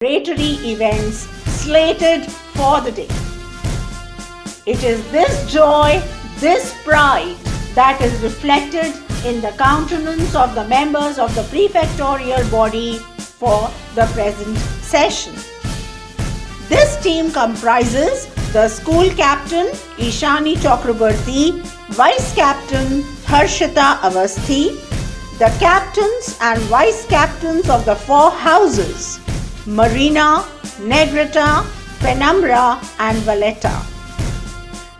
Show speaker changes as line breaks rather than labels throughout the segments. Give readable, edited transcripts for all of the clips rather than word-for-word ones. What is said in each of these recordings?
celebratory events slated for the day. It is this joy, this pride that is reflected in the countenance of the members of the prefectorial body for the present session. This team comprises the school captain Ishani Chakrabarti, vice captain Harshita Avasthi, the captains and vice captains of the four houses Marina, Negrita, Penumbra and Valletta.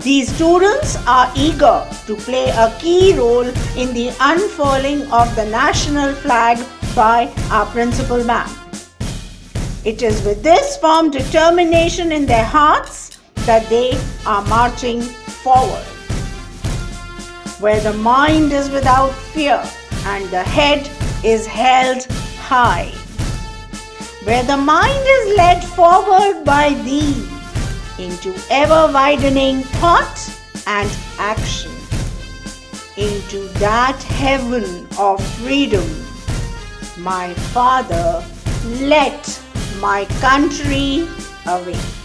These students are eager to play a key role in the unfurling of the national flag by our principal ma'am. It is with this firm determination in their hearts that they are marching forward. Where the mind is without fear and the head is held high. Where the mind is led forward by thee into ever-widening thought and action, into that heaven of freedom. My Father, let my country awake.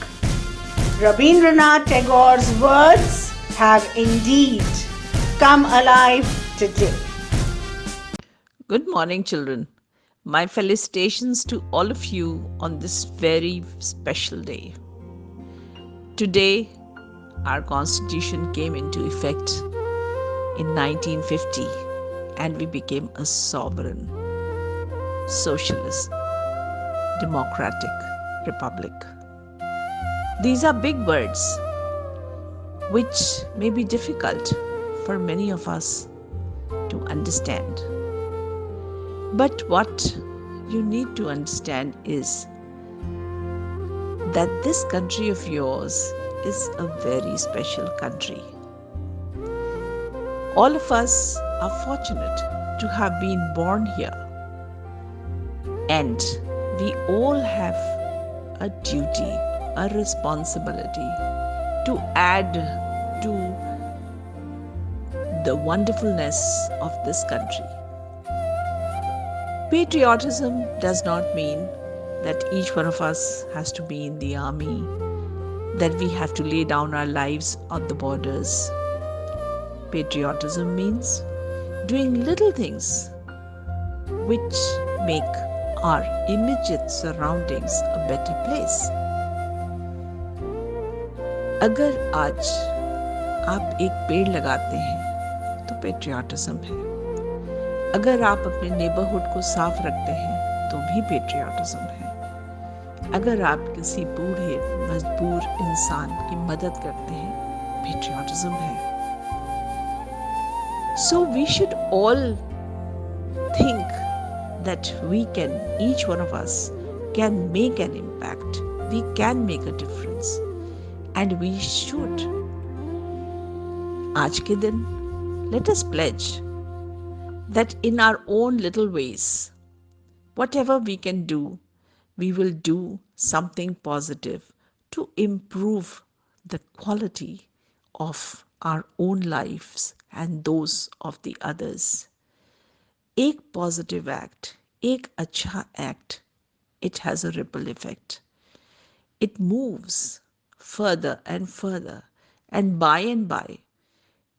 Rabindranath Tagore's words have indeed come alive today.
Good morning, children. My felicitations to all of you on this very special day. Today, our Constitution came into effect in 1950 and we became a sovereign, socialist, democratic republic. These are big words which may be difficult for many of us to understand. But what you need to understand is that this country of yours is a very special country. All of us are fortunate to have been born here, and we all have a duty, a responsibility to add to the wonderfulness of this country. Patriotism does not mean that each one of us has to be in the army, that we have to lay down our lives on the borders. Patriotism means doing little things which make our immediate surroundings a better place. अगर आज आप एक पेड़ लगाते हैं तो patriotism है. अगर आप अपने नेबरहुड को साफ रखते हैं तो भी पेट्रियाटिज्म है. अगर आप किसी बूढ़े मजबूर इंसान की मदद करते हैं, पेट्रियाटिज्म है. So we should all think that we can, each one of us can make an impact. We can make a difference. And we should. आज के दिन, let us pledge that in our own little ways, whatever we can do, we will do something positive to improve the quality of our own lives and those of the others. एक positive act, एक अच्छा act, it has a ripple effect. It moves further and further, and by,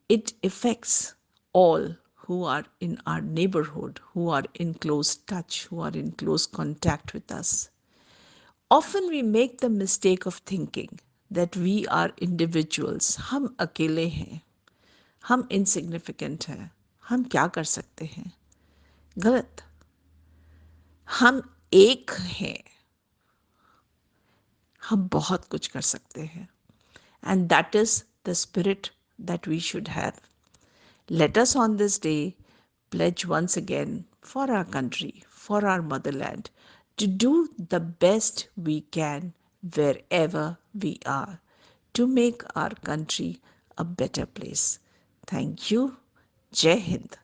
it affects all who are in our neighborhood, who are in close touch, who are in close contact with us. Often we make the mistake of thinking that we are individuals. हम अकेले हैं, हम insignificant हैं, हम क्या कर सकते हैं? गलत. हम एक हैं, हम बहुत कुछ कर सकते हैं. And that is the spirit that we should have. Let us on this day pledge once again for our country, for our motherland, to do the best we can wherever we are, to make our country a better place. Thank you. Jai Hind.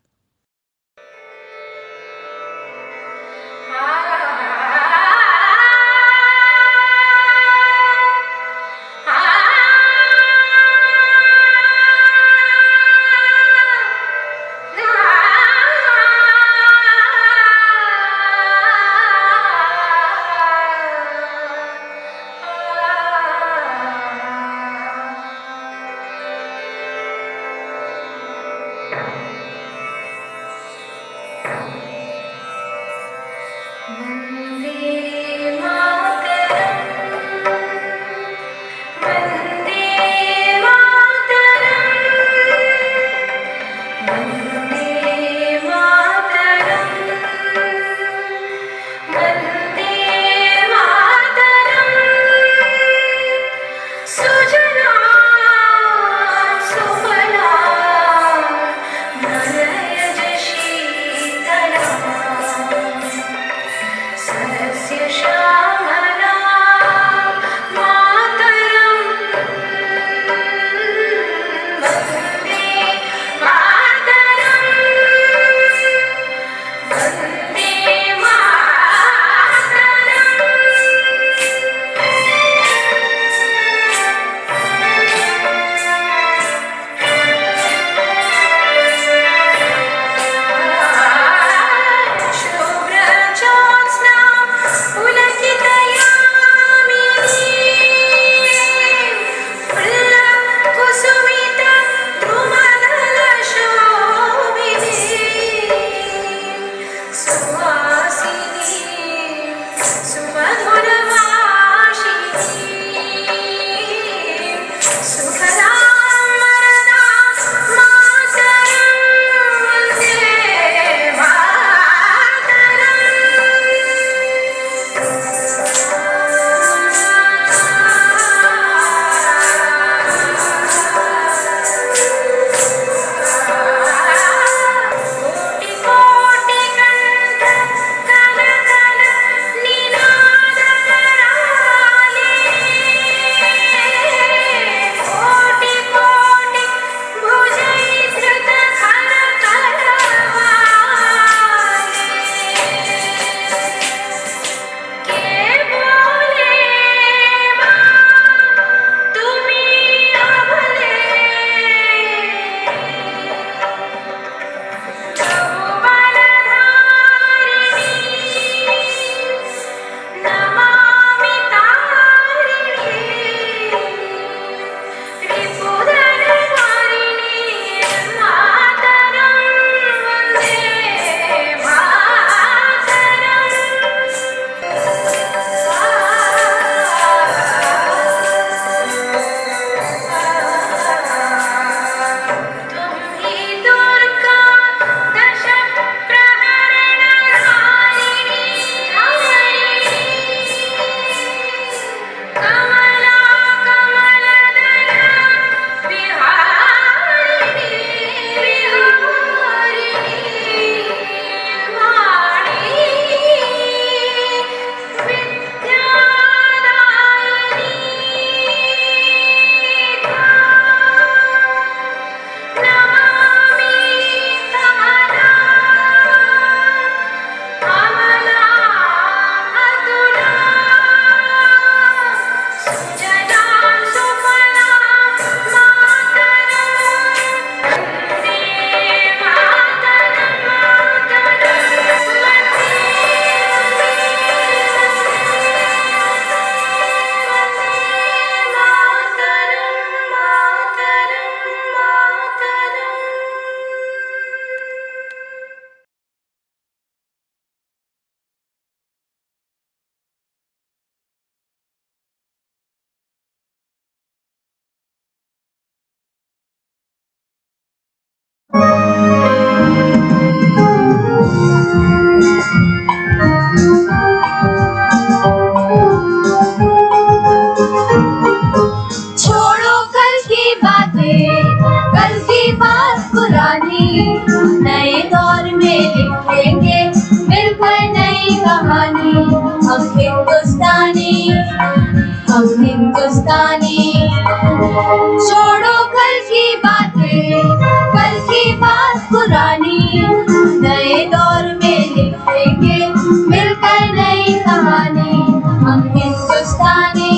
हम हिंदुस्तानी। छोड़ो कल की बातें, कल की बात पुरानी, नए दौर में लिखेंगे मिलकर नई कहानी। हम हिंदुस्तानी,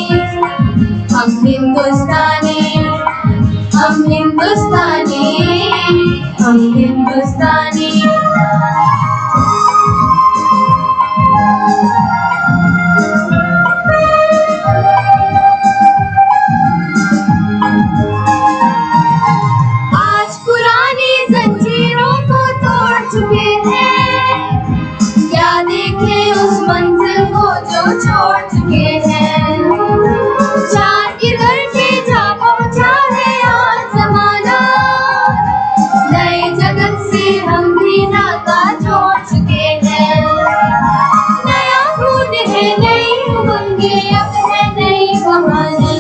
हम हिंदुस्तानी, हम हिंदुस्तानी, हम हिंदुस्तानी। आज पुरानी जंजीरों को तोड़ चुके हैं, क्या देखे उस मंजिल को जो छोड़ चुके हैं। चार की धरती जा पहुंचा है आज जमाना, नए जगत से हम भी नाता जोड़ चुके हैं। नया खून है, नई उमंगे, अब है नई कहानी।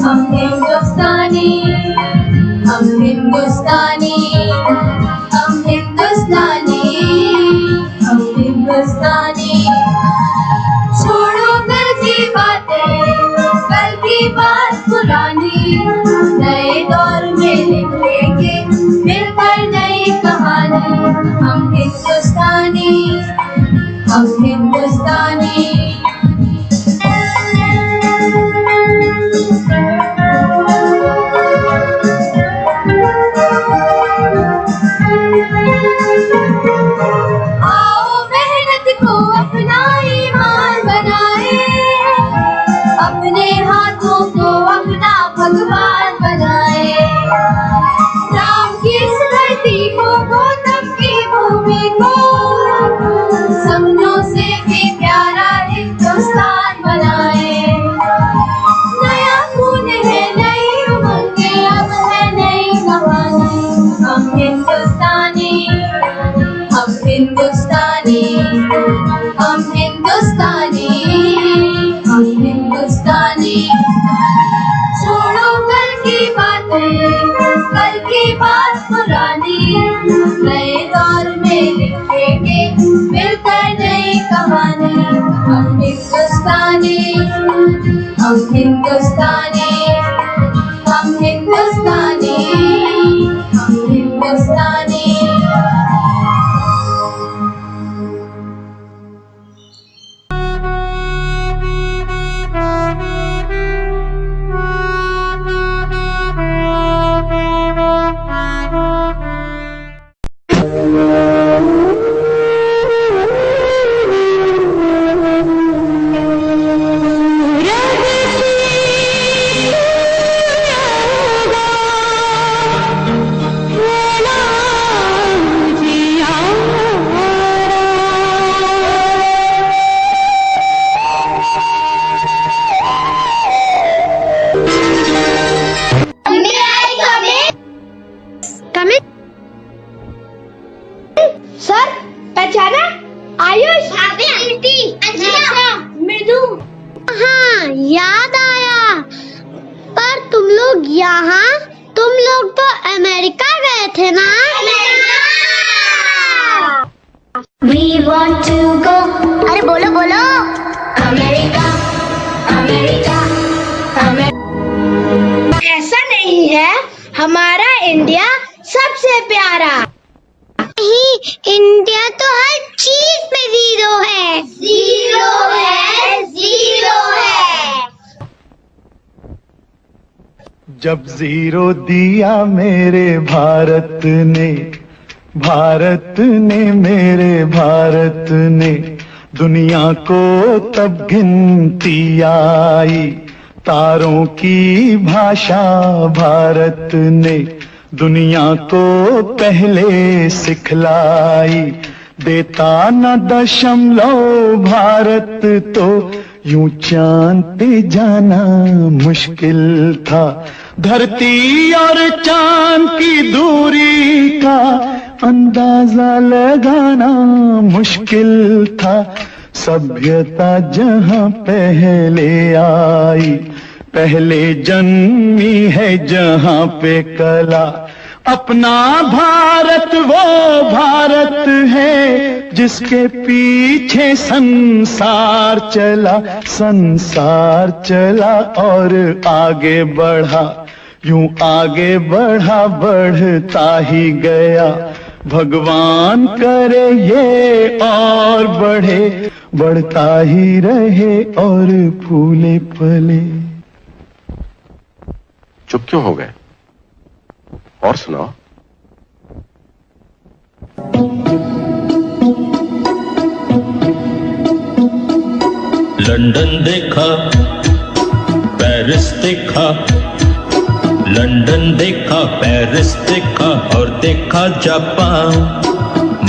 हम हिंदुस्तानी, हम हिंदुस्तानी, हम हिंदुस्तानी, हम हिंदुस्तानी। छोड़ो कल की बातें, कल की बात पुरानी, नए दौर में लिखेंगे मिलकर नई कहानी। हम हिंदुस्तानी, हम हिंदुस्तानी। आओ मेहनत को अपना ईमान बनाए, अपने हाथों को अपना भगवान बनाए। राम की इस धरती को, गौतम की भूमि को, सपनों से भी प्यारा हिंदुस्तान बनाए। नया खून है, नई उमंगे, अब है नई कहानी। हम हिंदुस्तानी, हम हिंदुस्तानी, हम हिंदुस्तानी, हम हिंदुस्तानी। छोड़ो कल की बातें, कल की बात पुरानी, नए दौर में लिखेंगे मिलकर नई कहानी। हम हिंदुस्तानी, हम हिंदुस्तानी, हम हिंदुस्तानी, हम हिंदुस्तानी।
सर पहचाना? आयुष, अच्छा, मृदु। हाँ याद आया, पर तुम लोग यहाँ, तुम लोग तो अमेरिका गए थे ना? We want to go. अरे बोलो बोलो। America, America, America. ऐसा नहीं है, हमारा इंडिया सबसे प्यारा। नहीं, इंडिया तो हर चीज में जीरो है। जीरो है, जीरो है।
जब जीरो दिया मेरे भारत ने, भारत ने, मेरे भारत ने, दुनिया को तब गिनती आई। तारों की भाषा भारत ने दुनिया को पहले सिखलाई। देता न दशमलव भारत तो यूं चांद पे जाना मुश्किल था। धरती और चांद की दूरी का अंदाजा लगाना मुश्किल था। सभ्यता जहां पहले आई, पहले जन्मी है जहां पे कला, अपना भारत वो भारत है जिसके पीछे संसार चला और आगे बढ़ा, यूं आगे बढ़ा बढ़ता ही गया। भगवान करे ये और बढ़े, बढ़ता ही रहे और फूले फले।
चुप क्यों हो गए? और सुनाओ।
लंदन देखा, पेरिस देखा, लंदन देखा, पेरिस देखा और देखा जापान।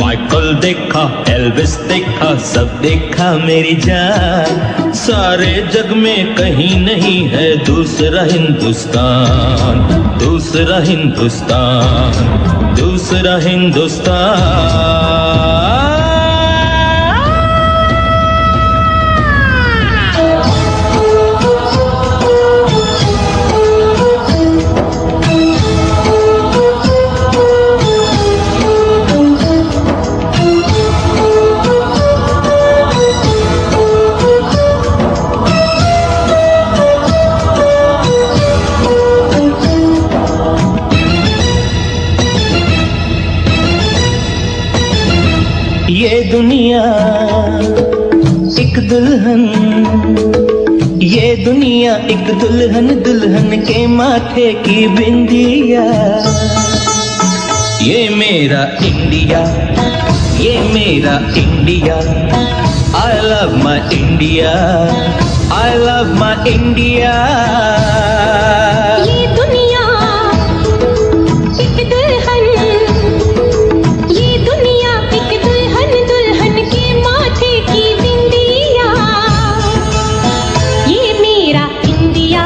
माइकल देखा, एल्विस देखा, सब देखा मेरी जान। सारे जग में कहीं नहीं है दूसरा हिंदुस्तान, दूसरा हिंदुस्तान, दूसरा हिंदुस्तान। ये दुनिया एक दुल्हन, ये दुनिया एक दुल्हन, दुल्हन के माथे की बिंदिया। ये मेरा इंडिया, ये मेरा India. I love my India, I love my India।
ये दुनिया एक दुल्हन, ये दुनिया एक दुल्हन, दुल्हन के माथे की बिंदिया। ये मेरा India,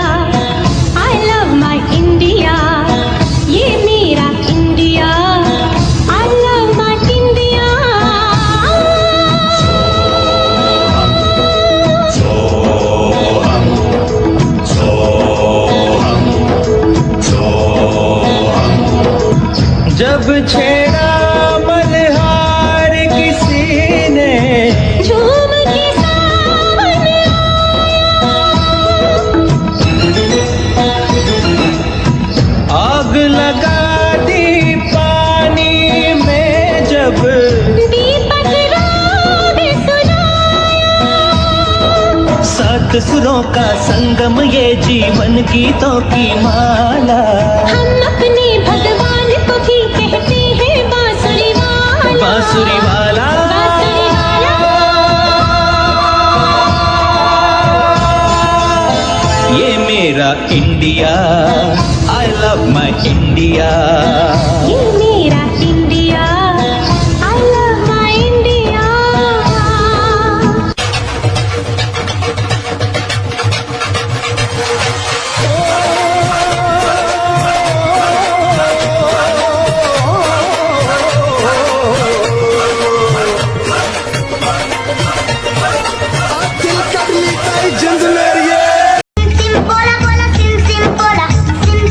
I love my India। ये मेरा India, I love my India।
जब छेड़ा मल्हार किसी ने,
झूम के सावन
आग लगा दी पानी में जब,
दीपक राग सुनाया।
सात सुरों का संगम ये जीवन गीतों की माला।
हम अपने भगवान को भी कहते हैं बांसुरी वाला,
बांसुरी वाला।
बांसुरी वाला।
ये मेरा India, I love my India।
ये मेरा India, I love my India।
Sim pola pola sim pola,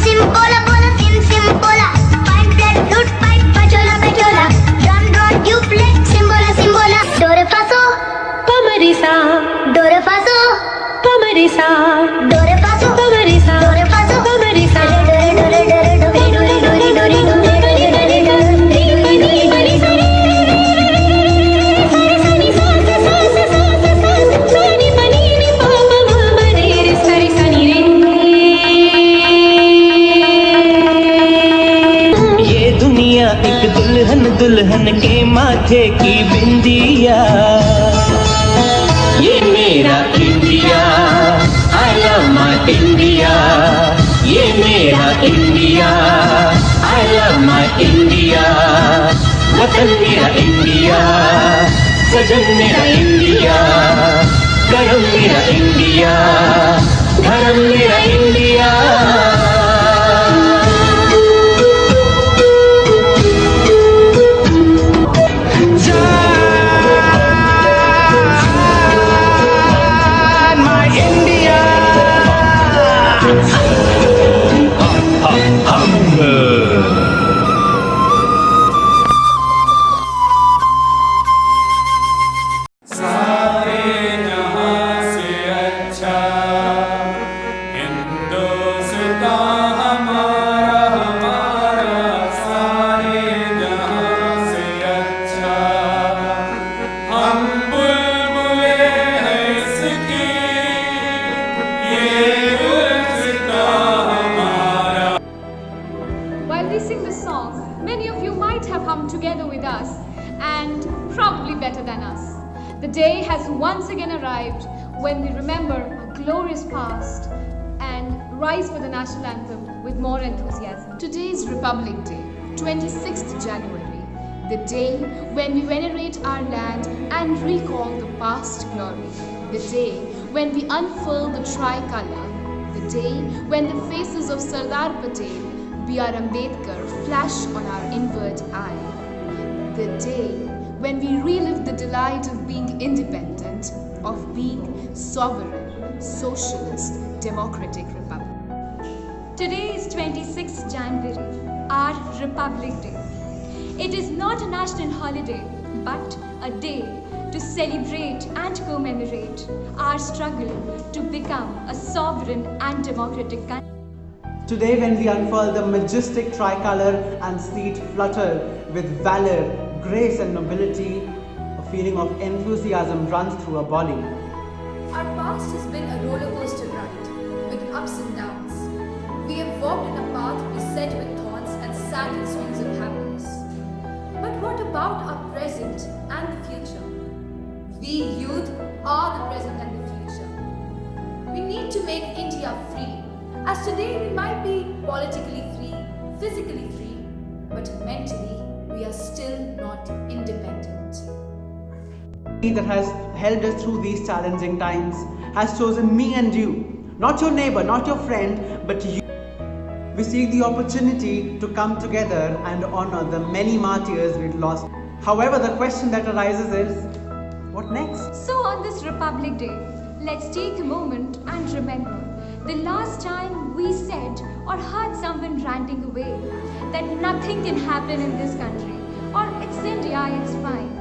sim pola pola sim pola. Pipe that good pipe pachola pachola. Run you play sim pola. Do re fa so,
पमरिसा,
do re fa so,
पमरिसा,
do re fa so,
पमरिसा,
do re fa so,
पमरिसा।
do re do re do re do re do re do re do re do re do re do re do re do re do re do re।
ये दुनिया एक दुल्हन, दुल्हन के माथे की बिंदिया। ये मेरा India, I love my India। ये मेरा India, I love my India। वतन मेरा इंडिया, सजन मेरा इंडिया, करम मेरा इंडिया, धर्म मेरा इंडिया। My India।
हिंदुस्तान हमारा हमारा सारे जहां से अच्छा, हम बुलबुले हैं इसकी, ये गुलसितां हमारा।
While we sing the song, many of you might have hummed together with us, and probably better than us. The day has once again arrived when we remember a glorious past and rise for the national anthem with more enthusiasm.
Today is Republic Day, 26th January, the day when we venerate our land and recall the past glory, the day when we unfurl the tricolour, the day when the faces of Sardar Patel, B.R. Ambedkar flash on our inward eye, the day when we relive the delight of being independent, of being sovereign, socialist, democratic republic.
Today is 26th January, our Republic Day. It is not a national holiday, but a day to celebrate and commemorate our struggle to become a sovereign and democratic country.
Today, when we unfurl the majestic tricolour and see it flutter with valor, grace and nobility, a feeling of enthusiasm runs through our body.
Our past has been a roller coaster ride, with ups and downs. We have walked in a path beset with thorns and sat in swings of happiness. But what about our present and the future? We youth are the present and the future. We need to make India free. As today we might be politically free, physically free, but mentally we are still not independent.
That has helped us through these challenging times has chosen me and you, not your neighbor, not your friend, but you. We seek the opportunity to come together and honor the many martyrs we've lost. However, the question that arises is, what next?
So on this Republic Day, let's take a moment and remember the last time we said or heard someone ranting away that nothing can happen in this country, or it's India, it's fine.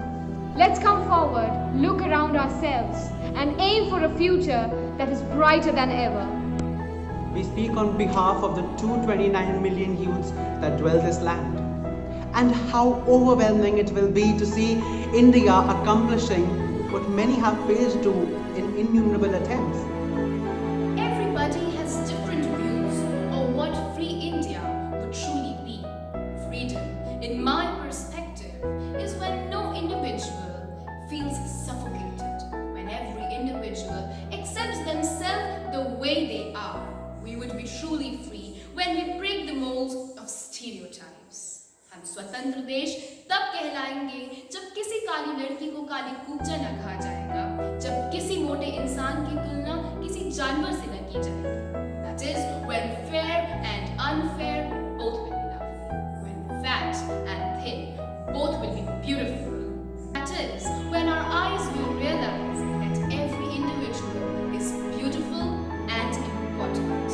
Let's come forward, look around ourselves and aim for a future that is brighter than ever.
We speak on behalf of the 229 million youths that dwell this land, and how overwhelming it will be to see India accomplishing what many have failed to in innumerable attempts.
Everybody has different views of what free India would truly be. Freedom, in my perspective, is when no individual feels suffocated, when every individual accepts themselves the way they are. We would be truly free when we break the molds of stereotypes. हम स्वतंत्र देश तब कहलाएंगे जब किसी काली लड़की को काली कूचा न कहा जाएगा, जब किसी मोटे इंसान की तुलना किसी जानवर से न की जाएगी. That is, when fair and unfair both will be lovely, when fat and thin both will be beautiful. That is, when our eyes will realize that every individual is beautiful and important.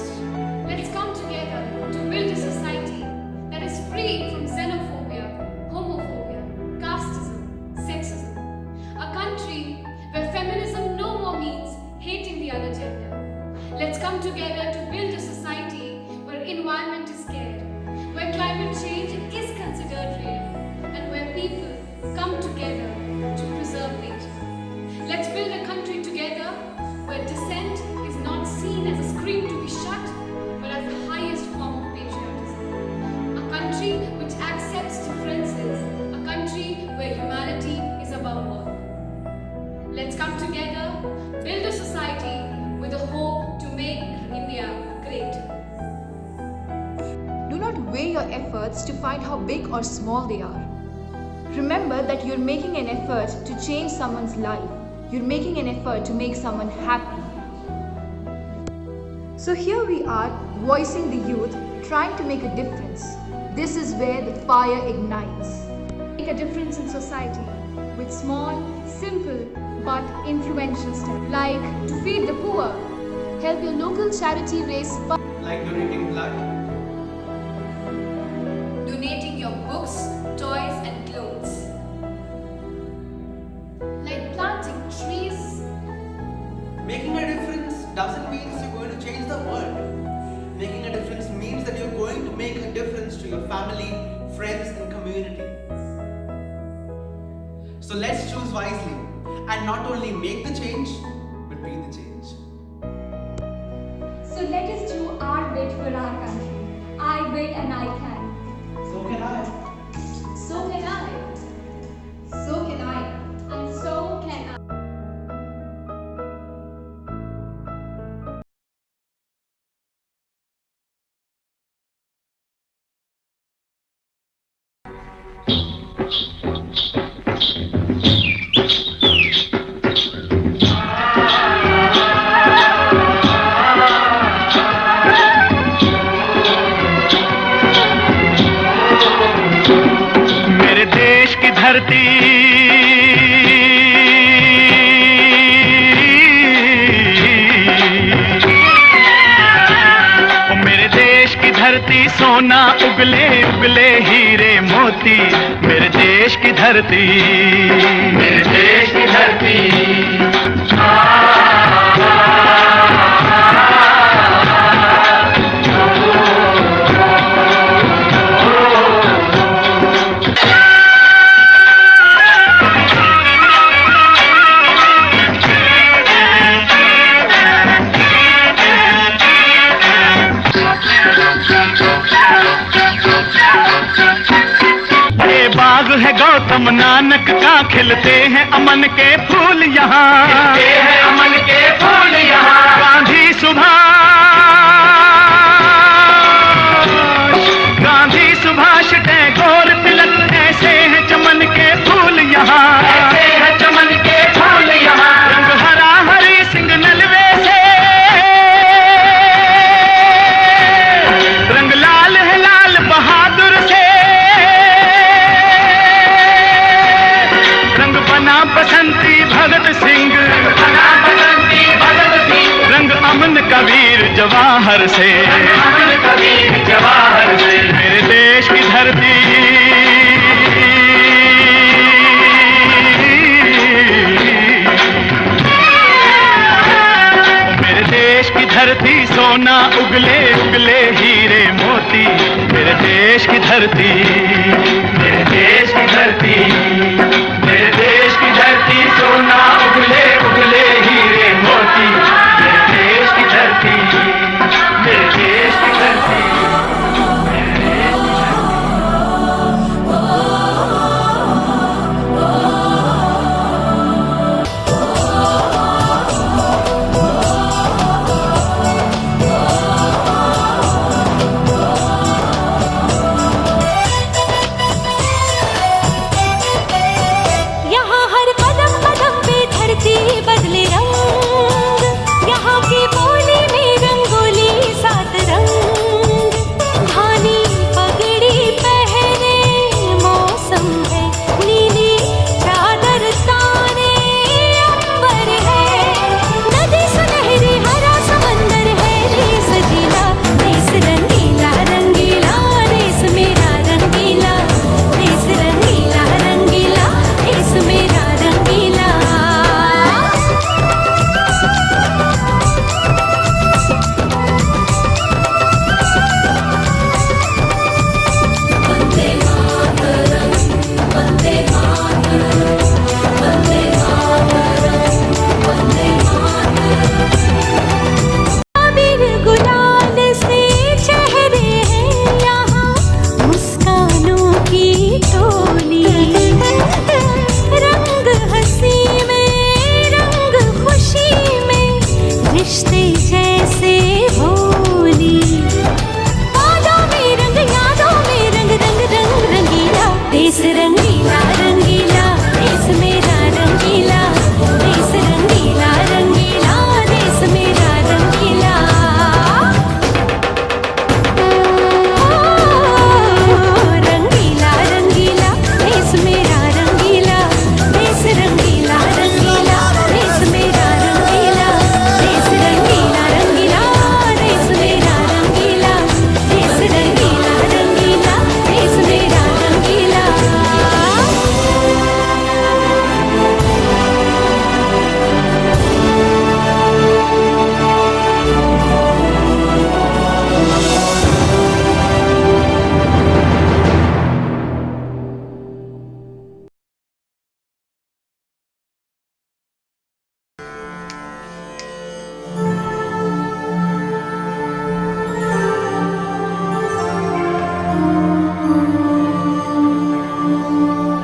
Let's come together to build a society that is free from xenophobia, homophobia, casteism, sexism. A country where feminism no more means hating the other gender. Let's come together to build a society where environment is cared, where climate change is considered real, and where people come together to preserve nature. Let's build a country together where dissent is not seen as a scream to be shut, but as the highest form of patriotism. A country which accepts differences, a country where humanity is above all. Let's come together, build a society with a hope to make India great.
Do not weigh your efforts to find how big or small they are. Remember that you're making an effort to change someone's life. You're making an effort to make someone happy. So here we are, voicing the youth, trying to make a difference. This is where the fire ignites.
Make a difference in society with small, simple, but influential steps, like to feed the poor, help your local charity raise funds,
Like donating blood,
Donating your books, toys and clothes.
Like planting trees.
making a difference doesn't mean to change the world. Making a difference means that you're going to make a difference to your family, friends, and community. So let's choose wisely and not only make the change, but be the change.
So let us do our bit for our country. I will and I can.
So can I.
So can I.
So can I.
And so can I.
मेरे देश की धरती ओ मेरे देश की धरती सोना उगले उगले हीरे मोती मेरे देश की धरती मेरे देश की धरती है गौतम नानक का खिलते हैं अमन के फूल यहाँ अमन के फूल यहाँ गांधी सुभाष टैगोर तिलक ऐसे हैं चमन के फूल यहाँ ऐसे हैं चमन के फूल यहाँ रंग हरा हरी सिंह नलवे से रंग लाल है लाल बहादुर से बसंती भगत सिंह रंग अमन कबीर जवाहर से मेरे देश की धरती मेरे देश की धरती सोना उगले उगले हीरे मोती मेरे देश की धरती मेरे देश की धरती मेरे देश की धरती सोना उगले उगले हीरे मोती मेरे देश की धरती मेरे देश की धरती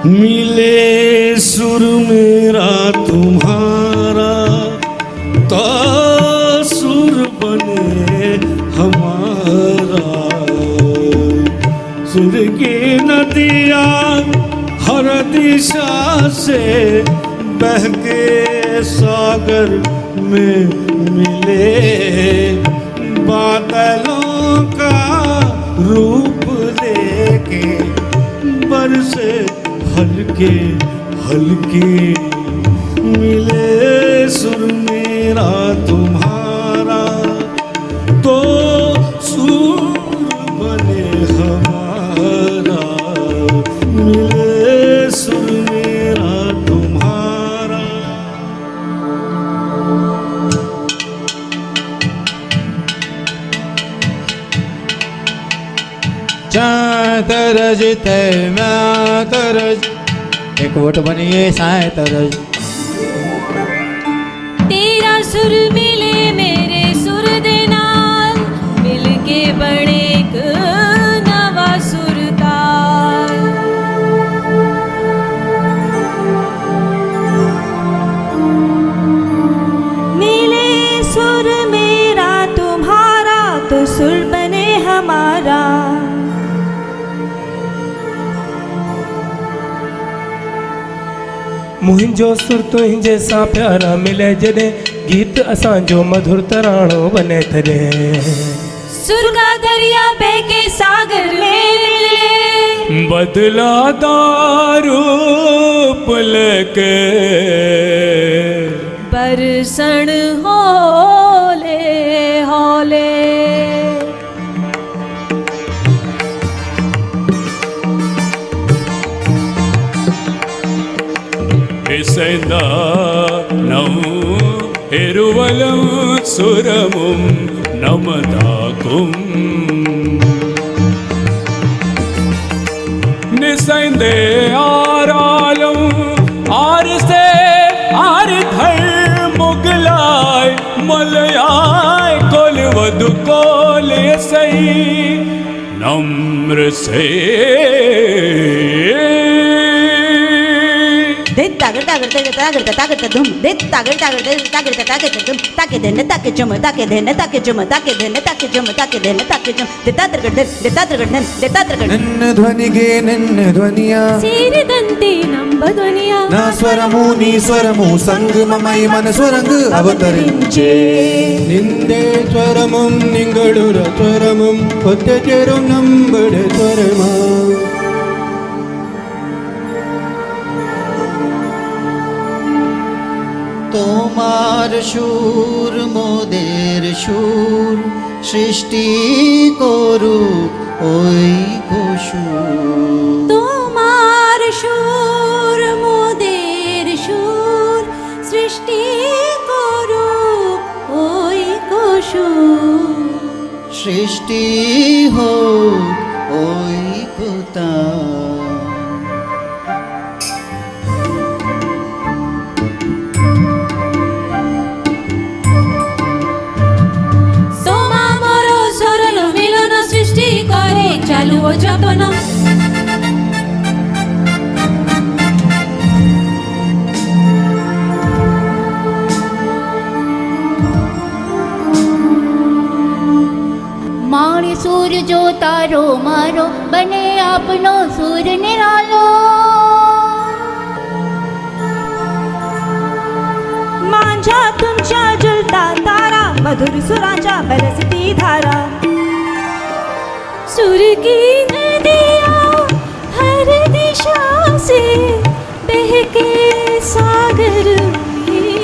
मिले सुर मेरा तुम्हारा तो सुर बने हमारा। सुर की नदियाँ हर दिशा से बह के सागर में मिले, बादलों का रूप लेके बरसे हल्के हल्के। मिले सुर मेरा तुम्हारा तो सुर बने हमारा। मिले सुर मेरा तुम्हारा।
तरज तैमा तरज एक वोट बनिए साए तरज।
तेरा सुर मिले मेरे सुर दे नाल, मिल के बने एक नवा सुरताल। मिले सुर मेरा तुम्हारा तो सुर बने हमारा।
मुंहिंजो सुर तुंहिंजे सां प्यारा मिले जॾहिं, गीत असांजो मधुर तराणो बने तॾहिं।
सुर का दरिया बह के सागर में मिले,
बदला दारू पलके
बरसण होले होले।
ఇసైందా నవ్వు ఎరువలం సురముం నమదాకుం నిసైందే ఆరాలం ఆరిసే ఆరిధర్ ముగలాయ్ మలయాయ్ కొలవదు కోలే సై నమ్ర సే।
तागर तागर तागर तागर तागर धुम दे तागर तागर तागर तागर धुम ताके देने ताके चुम ताके देने ताके चुम ताके देने ताके चुम ताके देने ताके चुम देता तरगड़ देता तरगड़
नन्न ध्वनिगे नन्न ध्वनिया
ಸೇರಿದಂತೆ ನಂಬ ಧ್ವನಿಯ
నా స్వరము నీ స్వరము సంగమమై మన స్వరంగు అవతరించే। నిందే స్వరముం నింగళుర స్వరముం ఒత్తే చేరు నంబడే స్వరమా।
তোমার সুর মোদের সুর সৃষ্টি করুক ওই সুর।
তোমার সুর মোদের সুর সৃষ্টি করুক ওই সুর।
সৃষ্টি হোক ওই কোতা।
चालू हो जपन
माण सूर जो तारो मारो बने आपनो सूर निरालो।
माझ्या तुमच्या जुलता तारा मधुर सुराच्या बरसती धारा। सुर की नदियाँ हर दिशा से बह के सागर में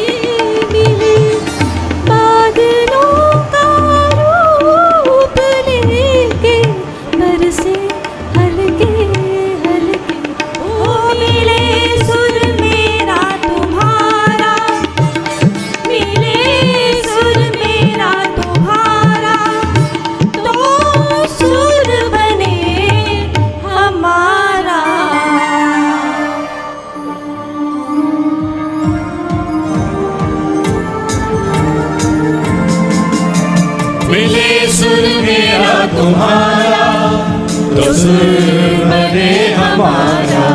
मिले, बादलों का रूप लेके बरसे हल्के हल्के। ओ मिले सुर मेरा तुम्हारा, मिले सुर मेरा तुम्हारा तो सुर बने हमारा।
मिले सुर मेरा तुम्हारा तो सुर बने हमारा।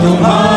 तुम्हारा